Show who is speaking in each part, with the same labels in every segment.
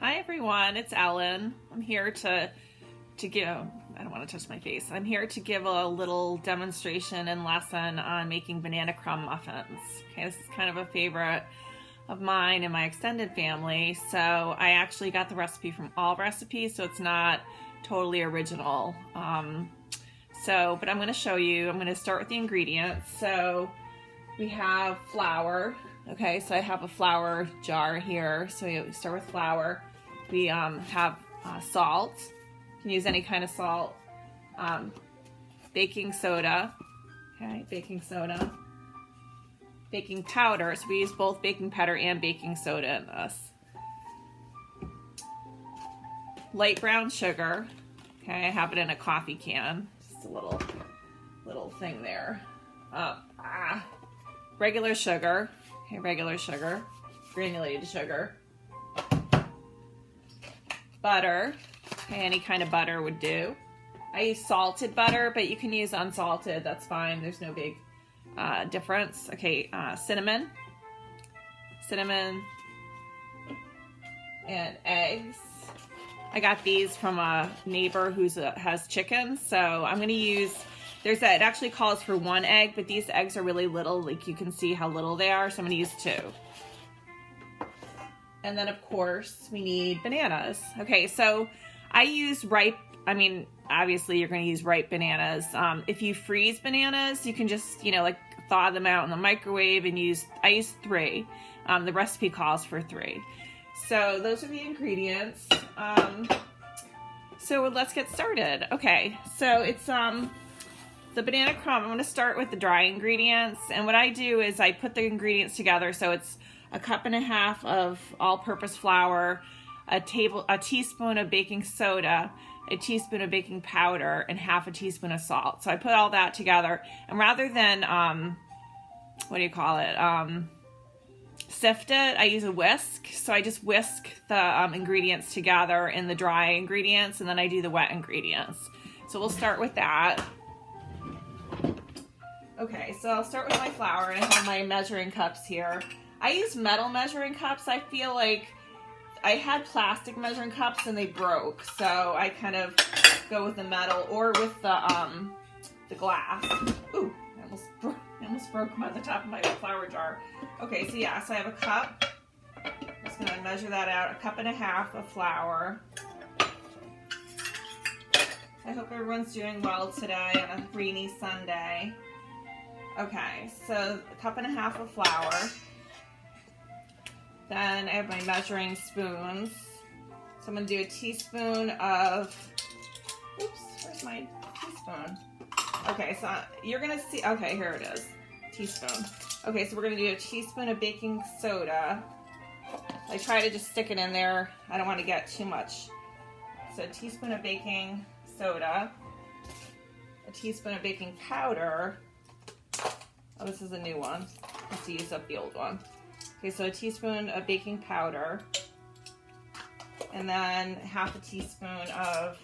Speaker 1: Hi everyone, it's Ellen. I'm here to give, I don't want to touch my face. I'm here to give a little demonstration and lesson on making banana crumb muffins. Okay, this is kind of a favorite of mine and my extended family. So I actually got the recipe from All Recipes, so it's not totally original. But I'm going to show you. I'm going to start with the ingredients. So we have flour. Okay, so I have a flour jar here. So we start with flour. We have salt. You can use any kind of salt. Baking soda. Okay, baking soda. Baking powder. So we use both baking powder and baking soda in this. Light brown sugar. Okay, I have it in a coffee can. Just a little thing there. Regular sugar. Okay, regular sugar. Granulated sugar. Butter. Okay, any kind of butter would do. I use salted butter, but you can use unsalted. That's fine. There's no big difference. Okay, cinnamon. Cinnamon. And eggs. I got these from a neighbor who has chickens, so I'm going to use, it actually calls for 1 egg, but these eggs are really little, like you can see how little they are, so I'm going to use 2. And then of course we need bananas. Okay, so I use ripe, obviously you're going to use ripe bananas. If you freeze bananas, you can just, like thaw them out in the microwave and I use 3. The recipe calls for 3. So those are the ingredients. So let's get started. Okay, so it's the banana crumb. I'm going to start with the dry ingredients, and what I do is I put the ingredients together. So it's 1.5 cups of all-purpose flour, a teaspoon of baking soda, a teaspoon of baking powder, and 1/2 teaspoon of salt. So I put all that together, and rather than sift it, I use a whisk. So I just whisk the ingredients together in the dry ingredients, and then I do the wet ingredients. So we'll start with that. Okay, so I'll start with my flour, and I have my measuring cups here. I use metal measuring cups. I feel like I had plastic measuring cups and they broke, so I kind of go with the metal or with the glass. Ooh, I almost broke the top of my flour jar. Okay, so yeah, so I have a cup. I'm just gonna measure that out. 1.5 cups of flour. I hope everyone's doing well today on a rainy Sunday. Okay, so 1.5 cups of flour. Then I have my measuring spoons. So I'm going to do a teaspoon of, oops, where's my teaspoon? Okay, so you're going to see, okay, here it is, teaspoon. Okay, so we're going to do a teaspoon of baking soda. I try to just stick it in there. I don't want to get too much. So a teaspoon of baking soda, a teaspoon of baking powder. Oh, this is a new one. Let's use up the old one. Okay, so a teaspoon of baking powder, and then 1/2 teaspoon of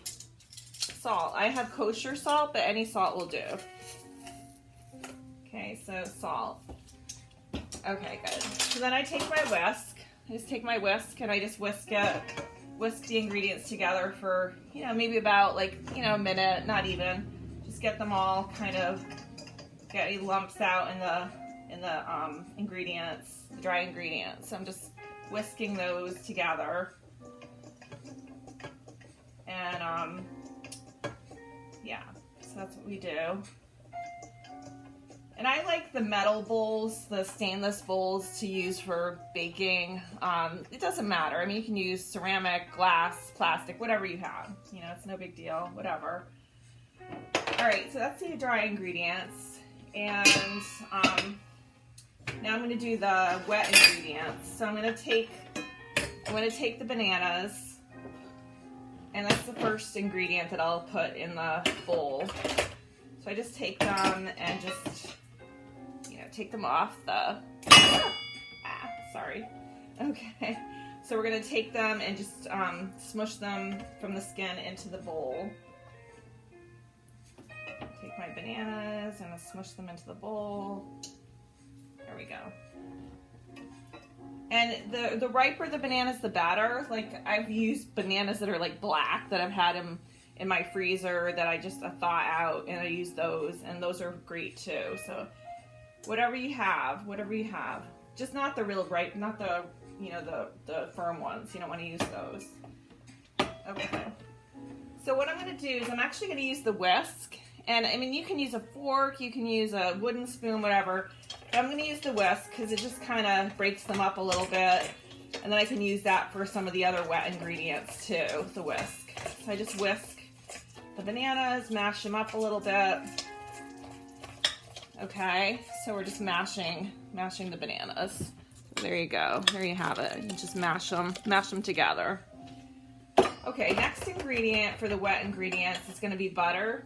Speaker 1: salt. I have kosher salt, but any salt will do. Okay, so salt. Okay, good. So then I take my whisk. I just take my whisk and I just whisk the ingredients together for, maybe about a minute, not even. Just get them all kind of, get any lumps out in the ingredients, the dry ingredients. So I'm just whisking those together. And yeah, so that's what we do. And I like the metal bowls, the stainless bowls to use for baking. It doesn't matter. You can use ceramic, glass, plastic, whatever you have. It's no big deal, whatever. All right, so that's the dry ingredients. And now I'm going to do the wet ingredients. So I'm going to take the bananas, and that's the first ingredient that I'll put in the bowl. So I just take them and just, take them off the, sorry. Okay, so we're going to take them and just smush them from the skin into the bowl. Take my bananas and smush them into the bowl. There we go. And the riper the bananas, the better. Like, I've used bananas that are like black that I've had in my freezer that I just thaw out, and I use those, and those are great too. So whatever you have. Just not the real ripe, not the, you know, the firm ones. You don't want to use those. Okay. So what I'm going to do is I'm actually going to use the whisk. And I mean, you can use a fork, you can use a wooden spoon, whatever. But I'm going to use the whisk because it just kind of breaks them up a little bit. And then I can use that for some of the other wet ingredients too, the whisk. So I just whisk the bananas, mash them up a little bit. Okay, so we're just mashing the bananas. So there you go. There you have it. You just mash them together. Okay, next ingredient for the wet ingredients is going to be butter.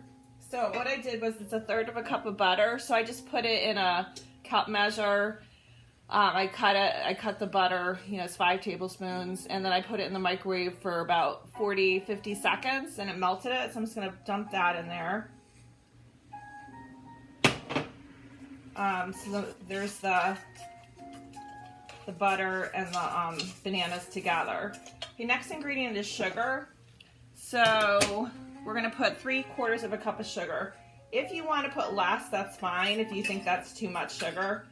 Speaker 1: So what I did was, it's 1/3 cup of butter. So I just put it in a cup measure. I cut the butter, you know, it's 5 tablespoons, and then I put it in the microwave for about 40-50 seconds, and it melted it. So I'm just going to dump that in there. So there's the butter and the bananas together. The next ingredient is sugar. So we're going to put 3/4 cup of sugar. If you want to put less, that's fine if you think that's too much sugar.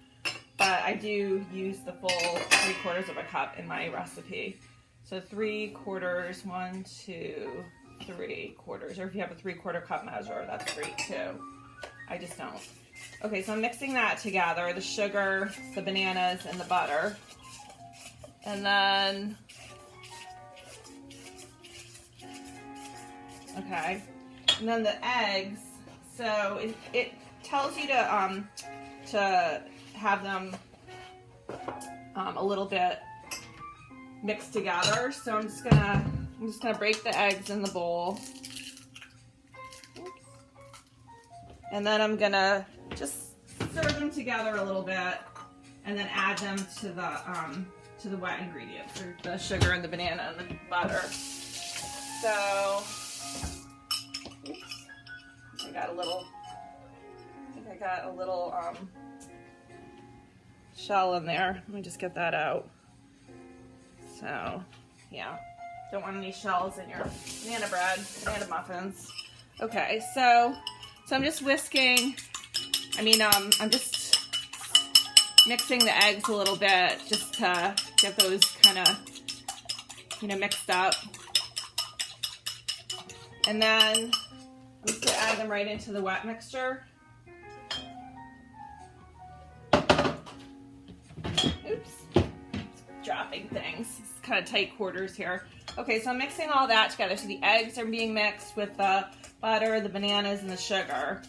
Speaker 1: But I do use the full 3/4 cup in my recipe. So 3/4, 1, 2, 3/4. Or if you have a 3/4 cup measure, that's great too. I just don't. Okay, so I'm mixing that together, the sugar, the bananas, and the butter. And then, okay, and then the eggs. So it tells you to have them a little bit mixed together. So I'm just gonna break the eggs in the bowl. Oops. And then I'm gonna just stir them together a little bit, and then add them to the wet ingredients, or the sugar and the banana and the butter. So, oops, I got a little shell in there. Let me just get that out. So, yeah, don't want any shells in your banana bread, banana muffins. Okay, so I'm just whisking. I'm just mixing the eggs a little bit just to get those kind of, you know, mixed up. And then I'm just going to add them right into the wet mixture. Oops. Dropping things. It's kind of tight quarters here. Okay, so I'm mixing all that together. So the eggs are being mixed with the butter, the bananas, and the sugar.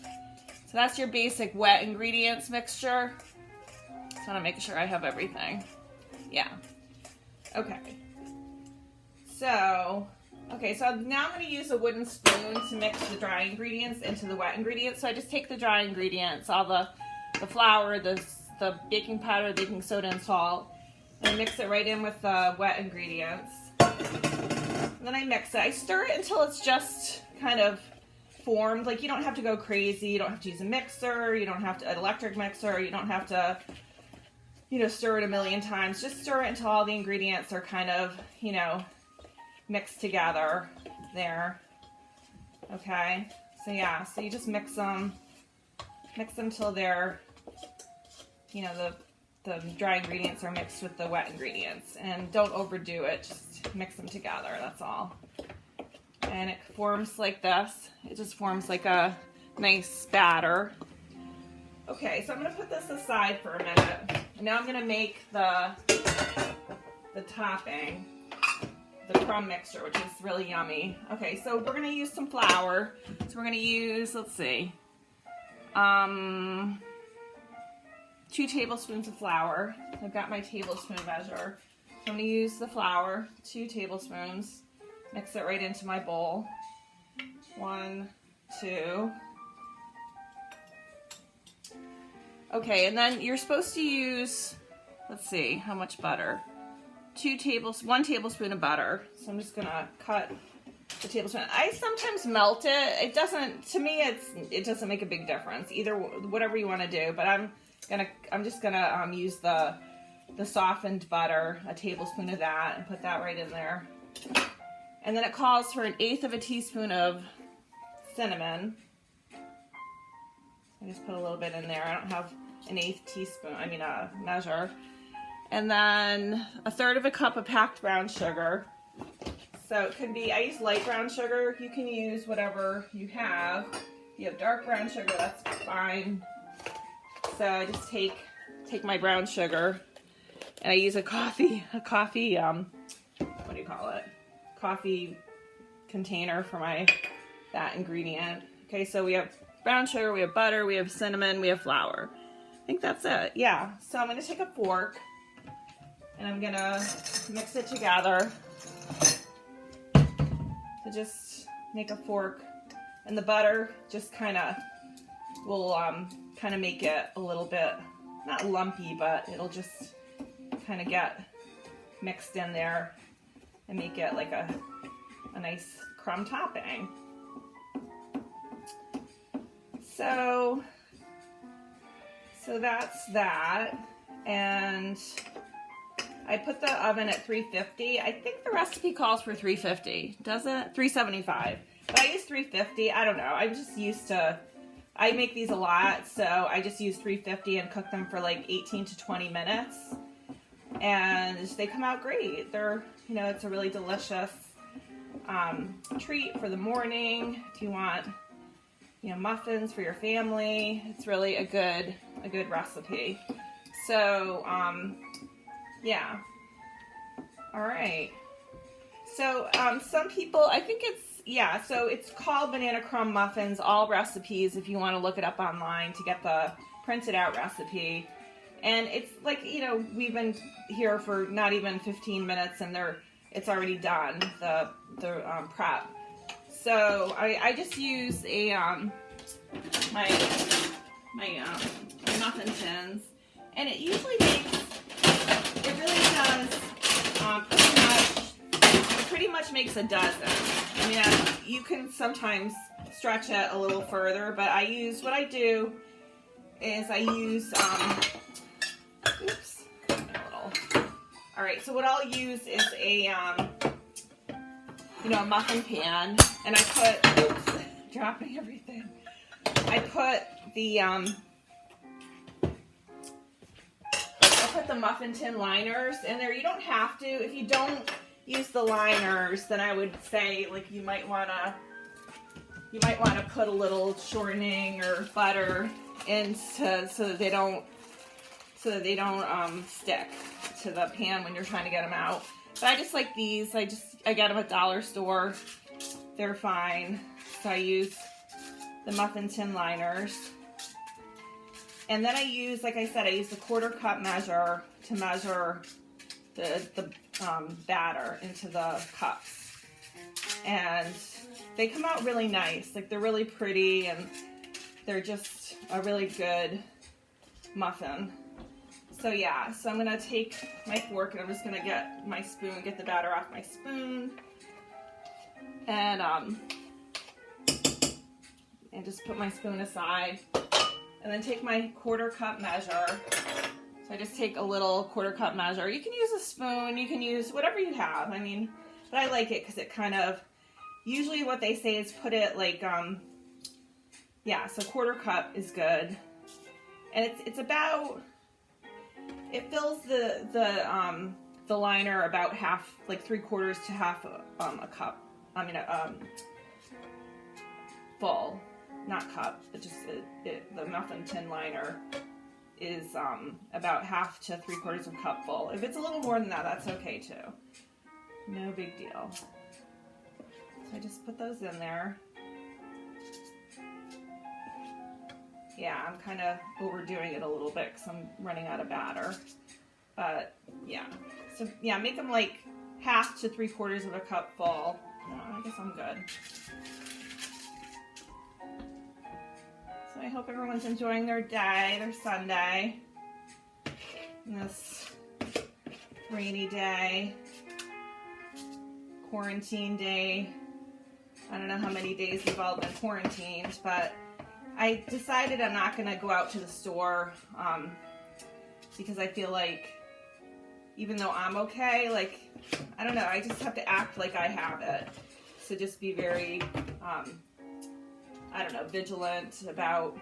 Speaker 1: So that's your basic wet ingredients mixture. So I'm making sure I have everything. Yeah. Okay. So now I'm going to use a wooden spoon to mix the dry ingredients into the wet ingredients. So I just take the dry ingredients, all the flour, the baking powder, baking soda, and salt, and mix it right in with the wet ingredients. And then I mix it. I stir it until it's just kind of formed. Like, you don't have to go crazy. You don't have to use a mixer. You don't have to an electric mixer. You don't have to, you know, stir it a million times. Just stir it until all the ingredients are kind of, you know, mixed together there. Okay. So yeah, so you just mix them till they're, you know, the dry ingredients are mixed with the wet ingredients, and don't overdo it. Just mix them together. That's all. And it forms like this. It just forms like a nice batter. Okay, so I'm going to put this aside for a minute. Now I'm going to make the topping, the crumb mixture, which is really yummy. Okay, so we're going to use some flour. So we're going to use, let's see, 2 tablespoons of flour. I've got my tablespoon measure. So I'm going to use the flour, 2 tablespoons. Mix it right into my bowl. 1, 2. Okay, and then you're supposed to use, let's see, how much butter? 1 tablespoon of butter. So I'm just gonna cut the tablespoon. I sometimes melt it. It doesn't, to me, it doesn't make a big difference. Either, whatever you want to do. But I'm just gonna use the the softened butter, a tablespoon of that, and put that right in there. And then it calls for 1/8 of a teaspoon of cinnamon. I just put a little bit in there. I don't have 1/8 teaspoon, measure. And then 1/3 of a cup of packed brown sugar. So it can be, I use light brown sugar. You can use whatever you have. If you have dark brown sugar, that's fine. So I just take my brown sugar, and I use a coffee, what do you call it? Coffee container for that ingredient. Okay, so we have brown sugar, we have butter, we have cinnamon, we have flour. I think that's it. Yeah. So I'm gonna take a fork, and I'm gonna mix it together. So just make a fork, and the butter just will kind of make it a little bit, not lumpy, but it'll just kind of get mixed in there and make it like a nice crumb topping. So that's that, and I put the oven at 350. I think the recipe calls for 350, does it? 375, but I use 350. I don't know. I'm just used to, I make these a lot, so I just use 350 and cook them for like 18 to 20 minutes, and they come out great. They're, it's a really delicious treat for the morning. If you want, muffins for your family, it's really a good recipe. So, yeah. All right. So, some people, I think so it's called Banana Crumb Muffins, all recipes, if you want to look it up online to get the printed out recipe. And it's like, we've been here for not even 15 minutes and it's already done, the prep. So I just use my muffin tins, and it usually it really does pretty much makes a dozen. I mean, you can sometimes stretch it a little further, but what I do is I use, all right, so what I'll use is a muffin pan, and I put, dropping everything. I put the muffin tin liners in there. You don't have to. If you don't use the liners, then I would say you might wanna put a little shortening or butter in so that they don't stick to the pan when you're trying to get them out. But I just like these. I get them at dollar store. They're fine. So I use the muffin tin liners. And then I use, like I said, I use the 1/4 cup measure to measure the batter into the cups. And they come out really nice. They're really pretty, and they're just a really good muffin. So yeah, so I'm going to take my fork, and I'm just going to get my spoon, get the batter off my spoon, and just put my spoon aside, and then take my 1/4 cup measure. So I just take a little 1/4 cup measure. You can use a spoon, you can use whatever you have. I mean, but I like it because it kind of, usually what they say is put it like, yeah, so 1/4 cup is good. And it's about, it fills the liner about half, like 3/4 to half a cup. Full, not cup, but just the muffin tin liner is about half to 3/4 of a cup full. If it's a little more than that, that's okay too. No big deal. So I just put those in there. Yeah, I'm kind of overdoing it a little bit because I'm running out of batter. But yeah, so yeah, make them like half to 3/4 of a cup full. I guess I'm good. So I hope everyone's enjoying their day, their Sunday, on this rainy day, quarantine day. I don't know how many days we've all been quarantined, but I decided I'm not going to go out to the store because I feel like even though I'm okay. Like, I don't know, I just have to act like I have it. So just be very, I don't know, vigilant about,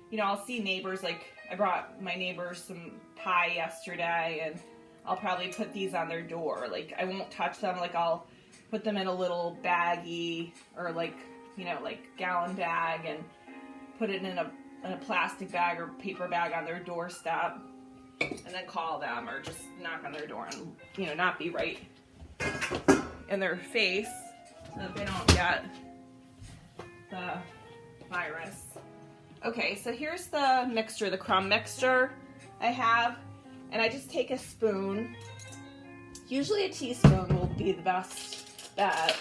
Speaker 1: you know, I'll see neighbors, like I brought my neighbors some pie yesterday, and I'll probably put these on their door. Like, I won't touch them. Like, I'll put them in a little baggie or like, you know, like gallon bag, and put it in a plastic bag or paper bag on their doorstep, and then call them or just knock on their door and, you know, not be right in their face so that they don't get the virus. Okay, so here's the mixture, the crumb mixture I have, and I just take a spoon. Usually a teaspoon will be the best bet.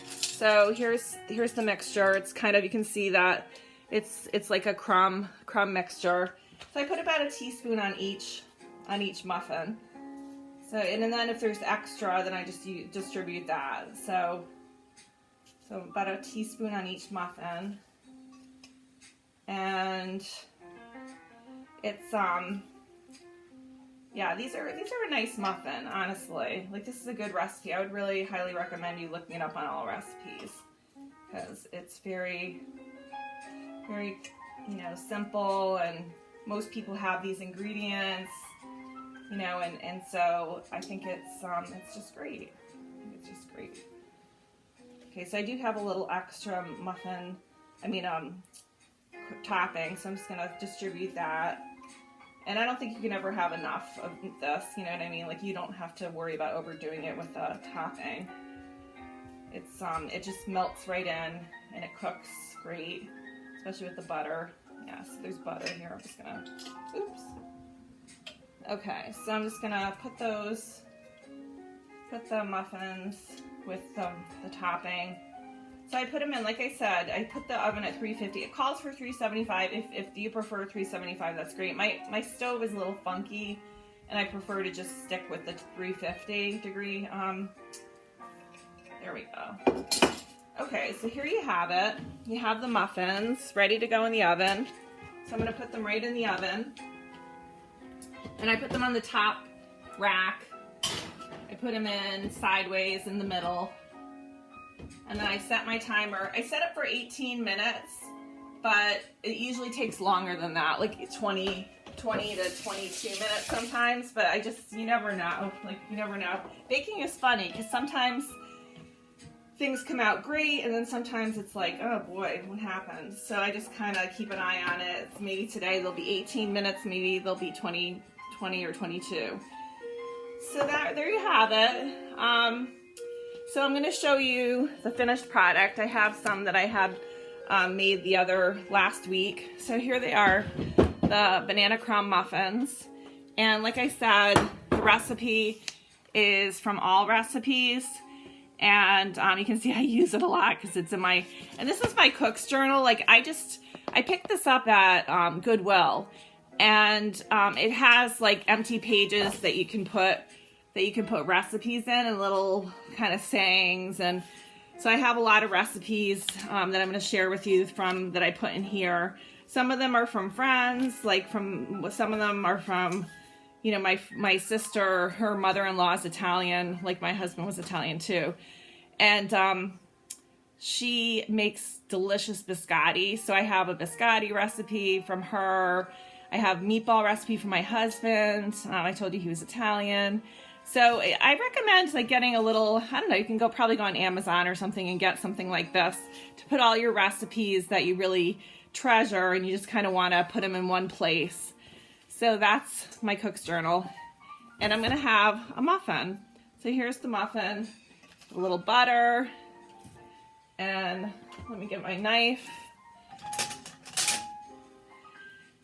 Speaker 1: So here's the mixture. It's kind of, you can see that it's like a crumb mixture. So I put about a teaspoon on each muffin. So and then if there's extra, then I just distribute that. So about a teaspoon on each muffin. And it's yeah, these are a nice muffin, honestly. Like, this is a good recipe. I would really highly recommend you looking it up on All Recipes, because it's very, very, you know, simple, and most people have these ingredients, you know, and so I think it's just great. I think it's just great. Okay, so I do have a little extra muffin, topping, so I'm just gonna distribute that. And I don't think you can ever have enough of this, you know what I mean? Like, you don't have to worry about overdoing it with the topping. It's it just melts right in, and it cooks great, especially with the butter. Yeah, so there's butter here. I'm just gonna, oops. Okay, so I'm just gonna put the muffins with the topping. So I put them in, like I said, I put the oven at 350. It calls for 375. If you prefer 375, that's great. My stove is a little funky, and I prefer to just stick with the 350 degree. There we go. Okay, so here you have it. You have the muffins ready to go in the oven. So I'm going to put them right in the oven. And I put them on the top rack. I put them in sideways in the middle. And then I set my timer. I set it for 18 minutes, but it usually takes longer than that, like 20 to 22 minutes sometimes, but you never know. Like, you never know. Baking is funny, because sometimes things come out great, and then sometimes it's like, oh boy, what happened? So I just kind of keep an eye on it. Maybe today they'll be 18 minutes, maybe they'll be 20 or 22. So there you have it. So I'm going to show you the finished product. I have some that I had made last week. So here they are, the banana crumb muffins. And like I said, the recipe is from All Recipes. And you can see I use it a lot because it's in and this is my cook's journal. Like, I picked this up at Goodwill. And it has like empty pages that you can put recipes in, and little kind of sayings. And so I have a lot of recipes that I'm going to share with you that I put in here. Some of them are from friends, some of them are from, you know, my sister, her mother-in-law is Italian, like my husband was Italian too. And she makes delicious biscotti. So I have a biscotti recipe from her. I have meatball recipe from my husband. I told you he was Italian. So I recommend like getting a little, I don't know, you can probably go on Amazon or something and get something like this to put all your recipes that you really treasure, and you just kind of want to put them in one place. So that's my cook's journal. And I'm going to have a muffin. So here's the muffin, a little butter, and let me get my knife.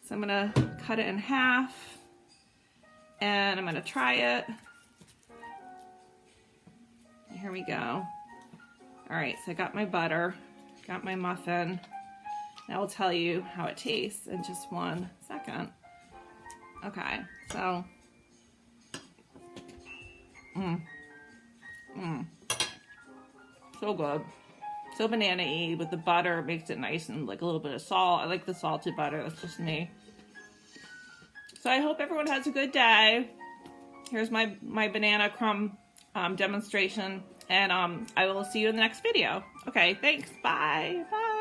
Speaker 1: So I'm going to cut it in half, and I'm going to try it. Here we go. All right, so I got my butter, got my muffin. I will tell you how it tastes in just 1 second. Okay, so, so good. So banana-y with the butter, makes it nice, and like a little bit of salt. I like the salted butter, that's just me. So I hope everyone has a good day. here's my banana crumb demonstration, and I will see you in the next video. Okay, thanks. Bye. Bye.